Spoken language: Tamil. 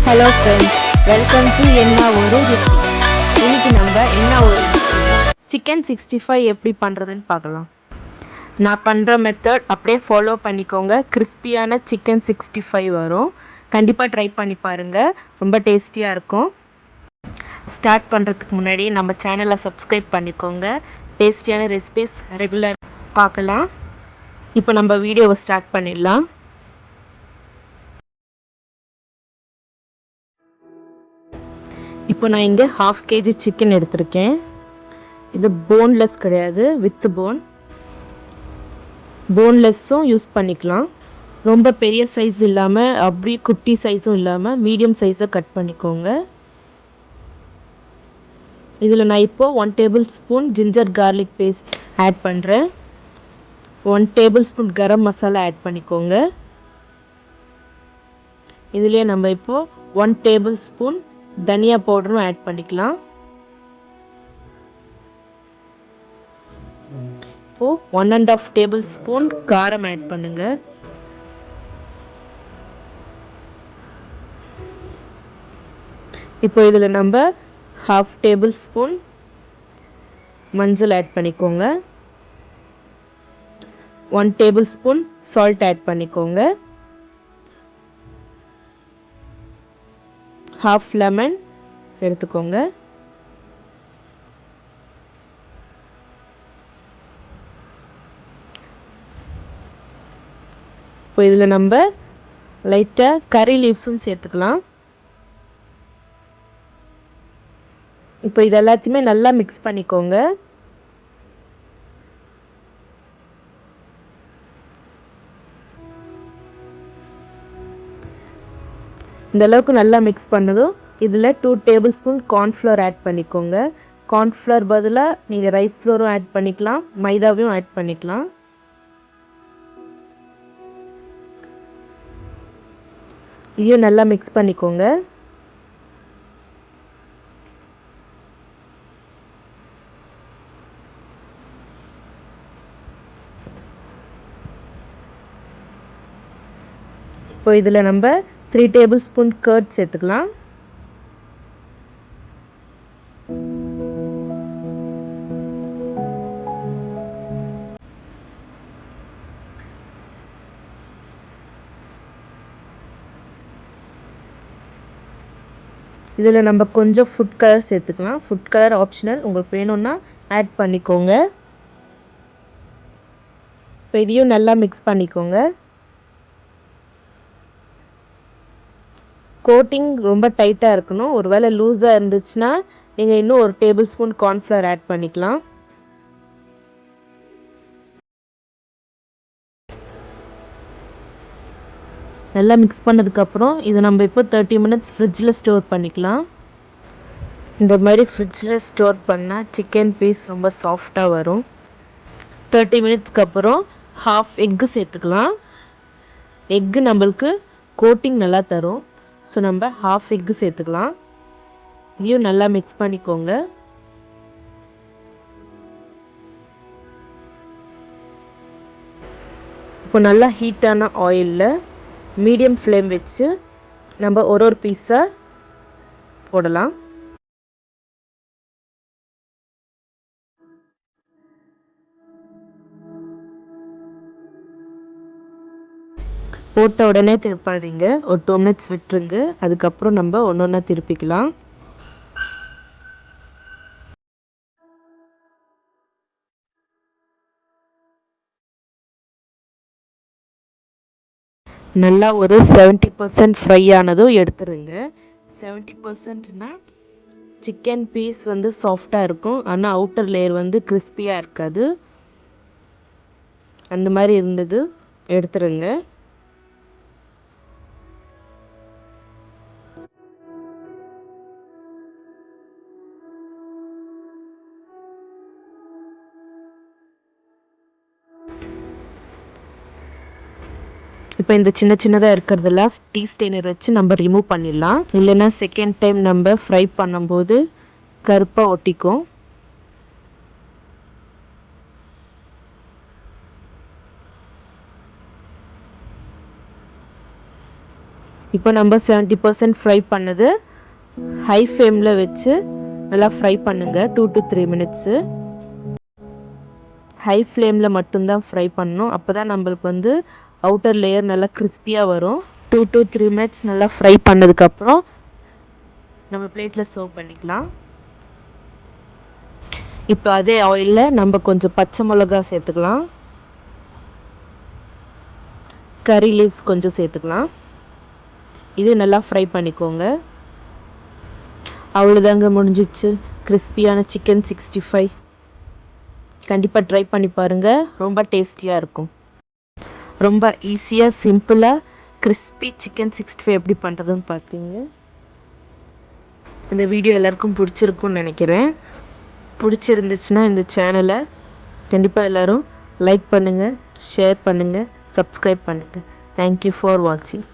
ஹலோ ஃப்ரெண்ட்ஸ், வெல்கம் டு என்ன ஒரு ரெசிபி. இன்னைக்கு நம்ம என்ன ஒரு சிக்கன் 65 எப்படி பண்ணுறதுன்னு பார்க்கலாம். நான் பண்ணுற மெத்தட் அப்படியே ஃபாலோ பண்ணிக்கோங்க. கிறிஸ்பியான சிக்கன் 65 வரும். கண்டிப்பாக ட்ரை பண்ணி பாருங்கள், ரொம்ப டேஸ்டியாக இருக்கும். ஸ்டார்ட் பண்ணுறதுக்கு முன்னாடி நம்ம சேனலை சப்ஸ்கிரைப் பண்ணிக்கோங்க. டேஸ்டியான ரெசிபிஸ் ரெகுலர் பார்க்கலாம். இப்போ நம்ம வீடியோவை ஸ்டார்ட் பண்ணிடலாம். இப்போ நான் இங்கே 1/2 kg சிக்கன் எடுத்திருக்கேன். இது போன்லெஸ் கிடையாது, வித் போன். போன்லெஸ்ஸும் யூஸ் பண்ணிக்கலாம். ரொம்ப பெரிய சைஸ் இல்லாமல் அப்படி குட்டி சைஸும் இல்லாமல் மீடியம் சைஸை கட் பண்ணிக்கோங்க. இதில் நான் இப்போது 1 tablespoon ginger garlic paste add பண்ணுறேன். 1 tablespoon garam masala add பண்ணிக்கோங்க. இதுலேயே நம்ம இப்போது 1 டேபிள் ஸ்பூன் தனியா பவுடரும் ஆட் பண்ணிக்கலாம். இப்போ 1.5 டேபிள் ஸ்பூன் காரம் ஆட் பண்ணுங்க. இப்போ இதில் நம்ம 1/2 டேபிள் ஸ்பூன் மஞ்சள் ஆட் பண்ணிக்கோங்க. 1 டேபிள் ஸ்பூன் சால்ட் ஆட் பண்ணிக்கோங்க. 1/2 லெமன் எடுத்துக்கோங்க. இப்போ இதில் நம்ம லைட்டாக கறி லீவ்ஸும் சேர்த்துக்கலாம். இப்போ இது எல்லாத்தையுமே நல்லா மிக்ஸ் பண்ணிக்கோங்க. இந்த அளவுக்கு நல்லா மிக்ஸ் பண்ணதும் இதில் 2 டேபிள் ஸ்பூன் கார்ன்ஃப்ளவர் ஆட் பண்ணிக்கோங்க. கார்ன்ஃப்ளவர் பதிலாக நீங்கள் ரைஸ் ஃப்ளோரும் ஆட் பண்ணிக்கலாம், மைதாவையும் ஆட் பண்ணிக்கலாம். இதையும் நல்லா மிக்ஸ் பண்ணிக்கோங்க. இப்போ இதில் நம்ம 3 டேபிள் ஸ்பூன் கர்ட் சேர்த்துக்கலாம். இதில் நம்ம கொஞ்சம் ஃபுட் கலர் சேர்த்துக்கலாம். ஃபுட் கலர் ஆப்ஷனல், உங்களுக்கு வேணும்னா ஆட் பண்ணிக்கோங்க. இப்போ இதையும் நல்லா மிக்ஸ் பண்ணிக்கோங்க. கோட்டிங் ரொம்ப டைட்டாக இருக்கணும். ஒரு வேளை லூஸாக இருந்துச்சுன்னா நீங்கள் இன்னும் 1 டேபிள் ஸ்பூன் கார்ன்ஃப்ளவர் ஆட் பண்ணிக்கலாம். நல்லா மிக்ஸ் பண்ணதுக்கப்புறம் இதை நம்ம இப்போ 30 மினிட்ஸ் ஃப்ரிட்ஜில் ஸ்டோர் பண்ணிக்கலாம். இந்த மாதிரி ஃப்ரிட்ஜில் ஸ்டோர் பண்ணால் சிக்கன் பீஸ் ரொம்ப சாஃப்டாக வரும். 30 மினிட்ஸ்க்கு அப்புறம் 1/2 எக்கு சேர்த்துக்கலாம். எக்கு நம்மளுக்கு கோட்டிங் நல்லா தரும். ஸோ நம்ம 1/2 எக்கு சேர்த்துக்கலாம். இதையும் நல்லா மிக்ஸ் பண்ணிக்கோங்க. இப்போ நல்லா ஹீட்டான ஆயிலில் மீடியம் ஃப்ளேம் வச்சு நம்ம ஒரு பீஸாக போடலாம். போட்ட உடனே திருப்பாதீங்க, ஒரு 2 மினிட்ஸ் விட்டுருங்க. அதுக்கப்புறம் நம்ம ஒன்று ஒன்றா திருப்பிக்கலாம். நல்லா ஒரு 70% ஃப்ரை ஆனதும் எடுத்துருங்க. 70%னா சிக்கன் பீஸ் வந்து சாஃப்டாக இருக்கும், ஆனால் அவுட்டர் லேயர் வந்து கிறிஸ்பியாக இருக்காது. அந்த மாதிரி இருந்தது எடுத்துருங்க. இப்போ இந்த சின்ன சின்னதாக இருக்கிறதெல்லாம் டீ ஸ்டெய்னர் வச்சு நம்ம ரிமூவ் பண்ணிடலாம். இல்லைன்னா செகண்ட் டைம் நம்ம ஃப்ரை பண்ணும்போது கருப்பாக ஒட்டிக்கும். இப்போ நம்ம 70% ஃப்ரை பண்ணது ஹை ஃப்ளேமில் வச்சு நல்லா ஃப்ரை பண்ணுங்கள். 2 to 3 மினிட்ஸு ஹை ஃப்ளேமில் மட்டும்தான் ஃப்ரை பண்ணணும். அப்போ தான் நம்மளுக்கு வந்து அவுட்டர் லேயர் நல்லா கிறிஸ்பியாக வரும். 2 to 3 மினிட்ஸ் நல்லா ஃப்ரை பண்ணதுக்கப்புறம் நம்ம பிளேட்டில் சர்வ் பண்ணிக்கலாம். இப்போ அதே ஆயிலில் நம்ம கொஞ்சம் பச்சை மிளகா சேர்த்துக்கலாம், கறி லீவ்ஸ் கொஞ்சம் சேர்த்துக்கலாம். இது நல்லா ஃப்ரை பண்ணிக்கோங்க. அவ்வளோதாங்க, முடிஞ்சிச்சு கிறிஸ்பியான சிக்கன் 65. கண்டிப்பாக ட்ரை பண்ணி பாருங்கள், ரொம்ப டேஸ்டியாக இருக்கும். ரொம்ப ஈஸியாக சிம்பிளாக கிறிஸ்பி சிக்கன் 65 எப்படி பண்ணுறதுன்னு பார்த்தீங்க. இந்த வீடியோ எல்லாருக்கும் பிடிச்சிருக்குன்னு நினைக்கிறேன். பிடிச்சிருந்துச்சுன்னா இந்த சேனலை கண்டிப்பாக எல்லோரும் லைக் பண்ணுங்கள், ஷேர் பண்ணுங்கள், சப்ஸ்கிரைப் பண்ணுங்கள். தேங்க்யூ ஃபார் வாட்சிங்.